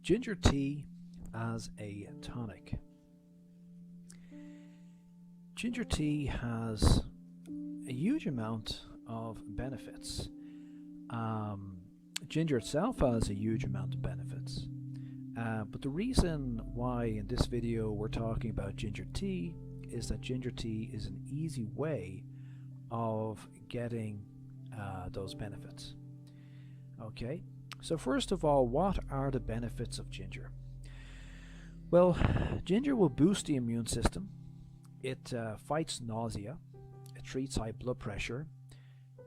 Ginger tea as a tonic. Ginger tea has a huge amount of benefits. Ginger itself has a huge amount of benefits. But the reason why in this video we're talking about ginger tea is that ginger tea is an easy way of getting those benefits. Okay, so first of all, what are the benefits of ginger? Well, ginger will boost the immune system. It fights nausea. It treats high blood pressure.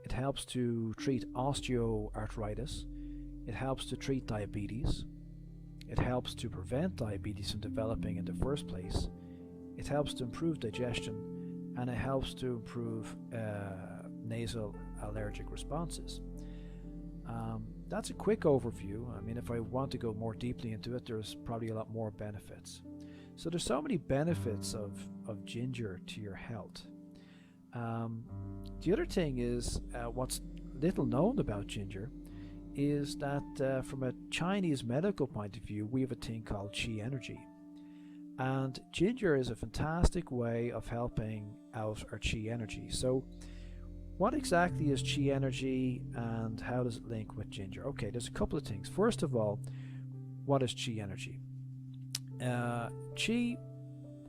It helps to treat osteoarthritis. It helps to treat diabetes. It helps to prevent diabetes from developing in the first place. It helps to improve digestion, and it helps to improve nasal allergic responses. That's a quick overview. I mean, if I want to go more deeply into it, there's probably a lot more benefits. So there's so many benefits of ginger to your health. The other thing is, what's little known about ginger is that from a Chinese medical point of view, we have a thing called qi energy. And ginger is a fantastic way of helping out our qi energy. So what exactly is qi energy and how does it link with ginger? Okay, there's a couple of things. First of all, what is qi energy? Qi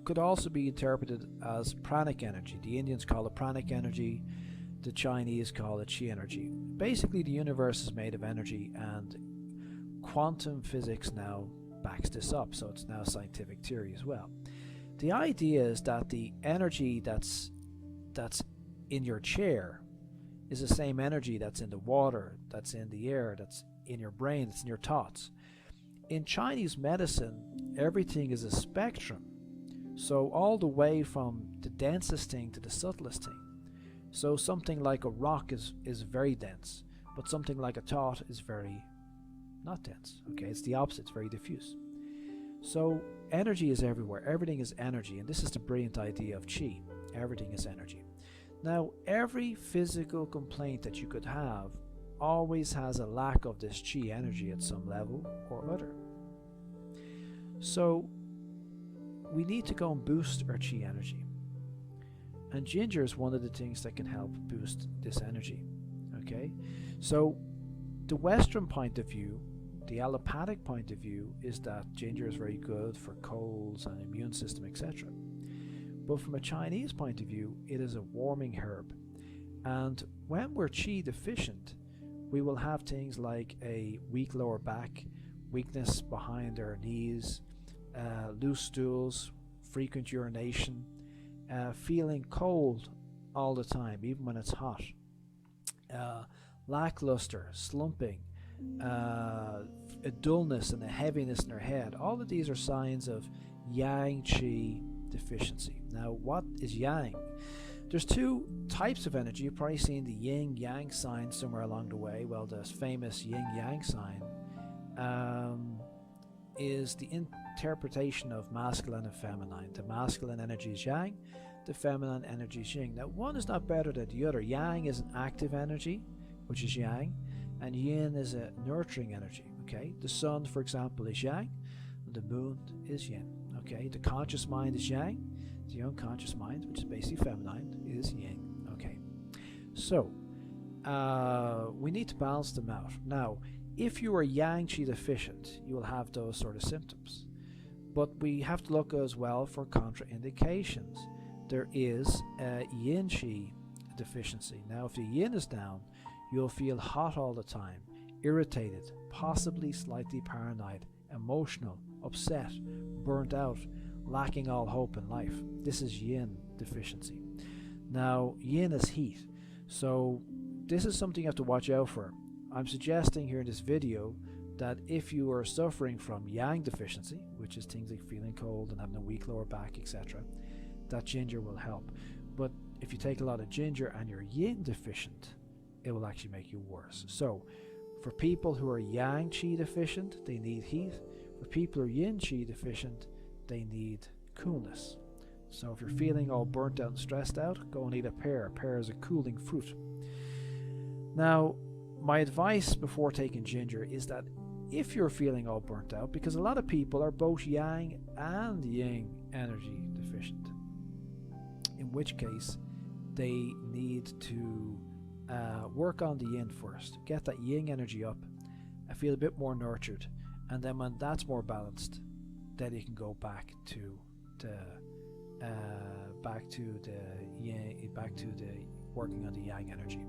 could also be interpreted as pranic energy. The Indians call it pranic energy. The Chinese call it qi energy. Basically, the universe is made of energy, and quantum physics now backs this up, so it's now scientific theory as well. The idea is that the energy that's in your chair is the same energy that's in the water, that's in the air, that's in your brain, that's in your thoughts. In Chinese medicine, everything is a spectrum. So all the way from the densest thing to the subtlest thing. So something like a rock is very dense, but something like a thought is very not dense. Okay, it's the opposite, it's very diffuse. So energy is everywhere, everything is energy, and this is the brilliant idea of qi. Everything is energy. Now, every physical complaint that you could have always has a lack of this qi energy at some level or other. So we need to go and boost our qi energy. And ginger is one of the things that can help boost this energy. Okay? So the Western point of view, the allopathic point of view, is that ginger is very good for colds and immune system, etc. But from a Chinese point of view, it is a warming herb. And when we're qi deficient, we will have things like a weak lower back, weakness behind our knees, loose stools, frequent urination, feeling cold all the time, even when it's hot, lackluster, slumping, a dullness and a heaviness in our head. All of these are signs of yang qi deficiency. Now, what is yang? There's two types of energy. You've probably seen the yin yang sign somewhere along the way. Well, the famous yin yang sign is the interpretation of masculine and feminine. The masculine energy is yang, the feminine energy is yin. Now, one is not better than the other. Yang is an active energy, which is yang, and yin is a nurturing energy. Okay, the sun, for example, is yang, and the moon is yin. Okay, the conscious mind is yang, the unconscious mind, which is basically feminine, is yin. Okay, so we need to balance them out. Now, if you are yang qi deficient, you will have those sort of symptoms. But we have to look as well for contraindications. There is a yin qi deficiency. Now, if the yin is down, you'll feel hot all the time, irritated, possibly slightly paranoid, emotional, upset, burnt out, lacking all hope in life. This is yin deficiency. Now, yin is heat, so this is something you have to watch out for. I'm suggesting here in this video that if you are suffering from yang deficiency, which is things like feeling cold and having a weak lower back, etc., that ginger will help. But if you take a lot of ginger and you're yin deficient, it will actually make you worse. So for people who are yang qi deficient, they need heat. For people who are yin qi deficient, they need coolness. So if you're feeling all burnt out and stressed out, go and eat a pear. A pear is a cooling fruit. Now, my advice before taking ginger is that if you're feeling all burnt out, because a lot of people are both yang and yin energy deficient, in which case they need to work on the yin first, get that yin energy up, and feel a bit more nurtured, and then when that's more balanced, then you can go back to the working on the yang energy.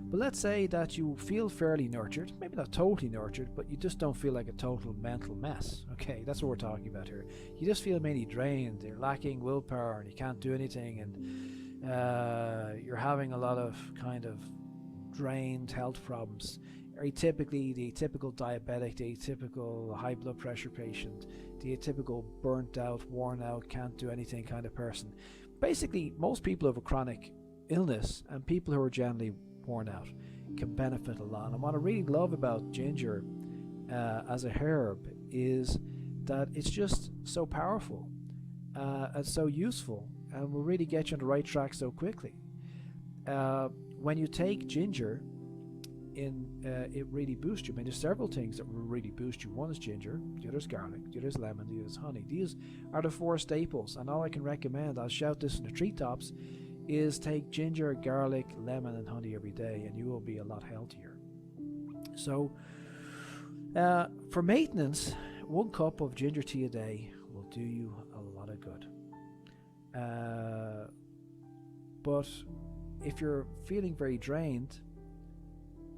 But let's say that you feel fairly nurtured, maybe not totally nurtured, but you just don't feel like a total mental mess. Okay, that's what we're talking about here. You just feel mainly drained, you're lacking willpower, and you can't do anything, and you're having a lot of kind of drained health problems. Atypically, the atypical diabetic, the atypical high blood pressure patient, the atypical burnt out, worn out, can't do anything kind of person. Basically, most people who have a chronic illness and people who are generally worn out can benefit a lot. And what I really love about ginger as a herb is that it's just so powerful and so useful, and will really get you on the right track so quickly. When you take ginger, it really boosts you. I mean, there's several things that will really boost you. One is ginger, the other is garlic, the other is lemon, the other is honey. These are the 4 staples, and all I can recommend, I'll shout this in the treetops, is take ginger, garlic, lemon and honey every day, and you will be a lot healthier. So for maintenance, 1 cup of ginger tea a day will do you a lot of good. But if you're feeling very drained,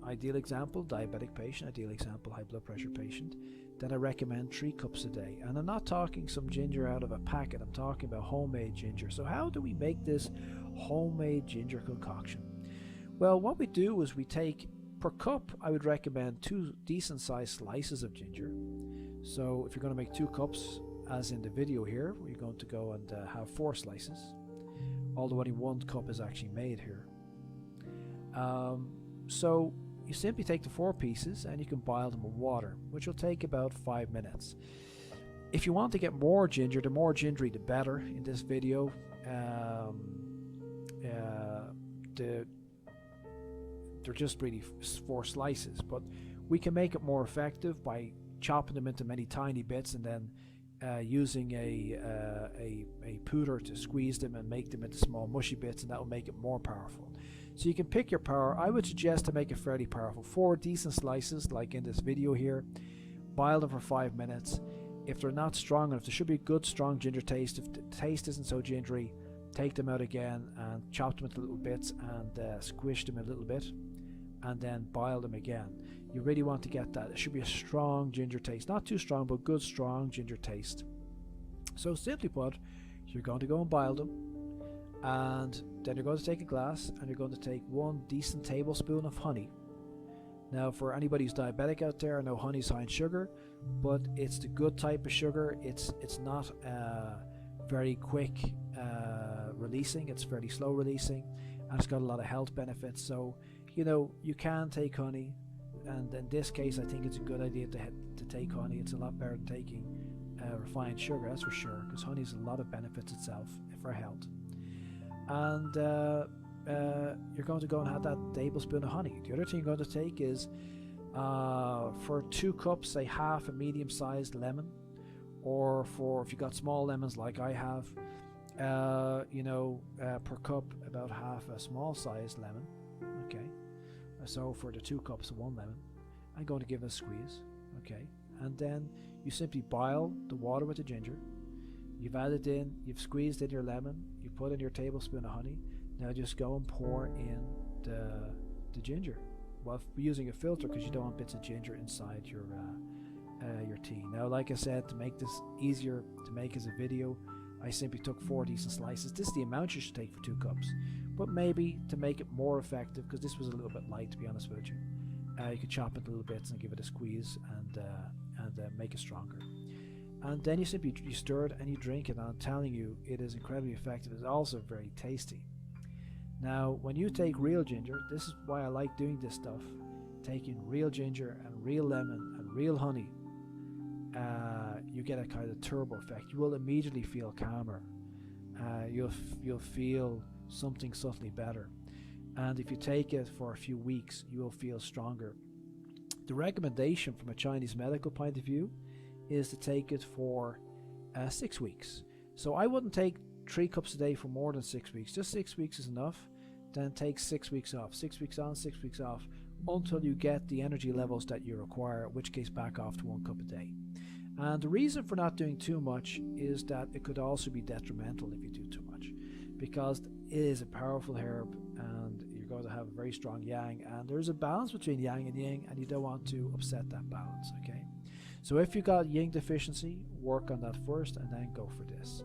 ideal example, diabetic patient, ideal example, high blood pressure patient, then I recommend 3 cups a day. And I'm not talking some ginger out of a packet, I'm talking about homemade ginger. So how do we make this homemade ginger concoction? Well, what we do is we take, per cup, I would recommend 2 decent sized slices of ginger. So if you're going to make 2 cups, as in the video here, we're going to go and have 4 slices, although only 1 cup is actually made here. So you simply take the 4 pieces and you can boil them in water, which will take about 5 minutes. If you want to get more ginger, the more gingery the better in this video. They're just really 4 slices, but we can make it more effective by chopping them into many tiny bits and then using a pooter to squeeze them and make them into small mushy bits, and that will make it more powerful. So you can pick your power. I would suggest to make it fairly powerful. 4 decent slices, like in this video here. Boil them for 5 minutes. If they're not strong enough, there should be a good strong ginger taste. If the taste isn't so gingery, take them out again and chop them into little bits and squish them a little bit, and then boil them again. You really want to get that. It should be a strong ginger taste. Not too strong, but good strong ginger taste. So simply put, you're going to go and boil them, and then you're going to take a glass and you're going to take 1 decent tablespoon of honey. Now, for anybody who's diabetic out there, I know honey's high in sugar, but it's the good type of sugar. It's not very quick releasing. It's fairly slow releasing, and it's got a lot of health benefits. So, you know, you can take honey, and in this case, I think it's a good idea to take honey. It's a lot better than taking refined sugar, that's for sure, because honey has a lot of benefits itself for health. And you're going to go and have that tablespoon of honey. The other thing you're going to take is for 2 cups, say half a medium-sized lemon, or for if you got small lemons like I have, per cup about half a small-sized lemon. Okay, so for the 2 cups of 1 lemon, I'm going to give it a squeeze. Okay, and then you simply boil the water with the ginger. You've added in, you've squeezed in your lemon, you put in your tablespoon of honey. Now just go and pour in the ginger, while using a filter, because you don't want bits of ginger inside your tea. Now, like I said, to make this easier to make as a video, I simply took 4 decent slices. This is the amount you should take for 2 cups, but maybe to make it more effective, because this was a little bit light, to be honest with you, you could chop it little bits and give it a squeeze and make it stronger. And then you simply stir it and you drink it, and I'm telling you, it is incredibly effective. It's also very tasty. Now, when you take real ginger, this is why I like doing this stuff, taking real ginger and real lemon and real honey, you get a kind of turbo effect. You will immediately feel calmer. You'll feel something subtly better. And if you take it for a few weeks, you will feel stronger. The recommendation from a Chinese medical point of view is to take it for 6 weeks. So I wouldn't take 3 cups a day for more than 6 weeks. Just 6 weeks is enough. Then take 6 weeks off. 6 weeks on, 6 weeks off, until you get the energy levels that you require, in which case back off to 1 cup a day. And the reason for not doing too much is that it could also be detrimental if you do too much, because it is a powerful herb and you're going to have a very strong yang, and there's a balance between yang and yin, and you don't want to upset that balance. Okay, so if you got yin deficiency, work on that first and then go for this.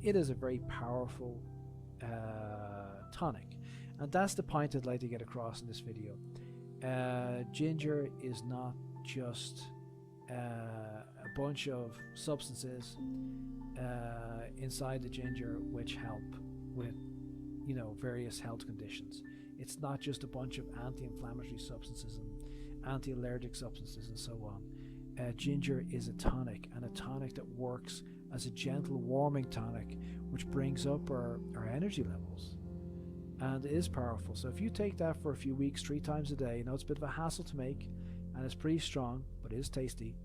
It is a very powerful tonic, and that's the point I'd like to get across in this video. Ginger is not just a bunch of substances inside the ginger which help with, you know, various health conditions. It's not just a bunch of anti-inflammatory substances and anti-allergic substances and so on. Ginger is a tonic, and a tonic that works as a gentle warming tonic which brings up our energy levels, and it is powerful. So if you take that for a few weeks, 3 times a day, you know it's a bit of a hassle to make and it's pretty strong, but it is tasty.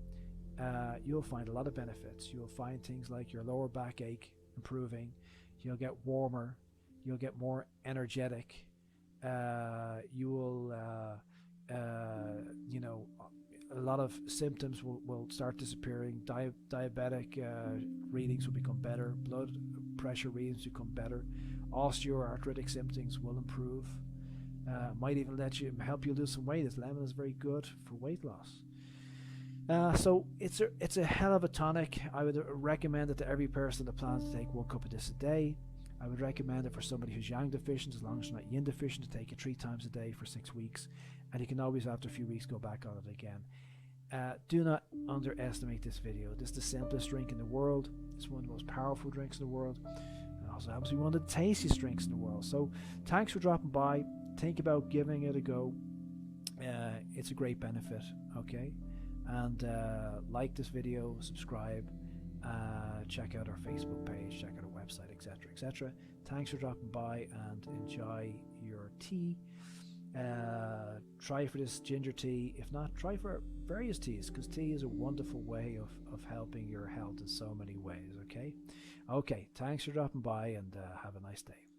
You'll find a lot of benefits. You'll find things like your lower back ache improving, you'll get warmer, you'll get more energetic, you will you know, a lot of symptoms will start disappearing. Diabetic readings will become better, blood pressure readings become better, osteoarthritic symptoms will improve, might even help you lose some weight, as lemon is very good for weight loss. So it's a hell of a tonic. I would recommend it to every person that plans to take 1 cup of this a day. I would recommend it for somebody who's yang deficient, as long as you're not yin deficient, to take it 3 times a day for 6 weeks, and you can always, after a few weeks, go back on it again. Do not underestimate this video. This is the simplest drink in the world. It's one of the most powerful drinks in the world, and also happens to be one of the tastiest drinks in the world. So thanks for dropping by. Think about giving it a go. It's a great benefit. Okay, and like this video, subscribe, check out our Facebook page, check out our website, etc., etc. Thanks for dropping by, and enjoy your tea. Try for this ginger tea. If not, try for various teas, because tea is a wonderful way of helping your health in so many ways. Okay, thanks for dropping by, and have a nice day.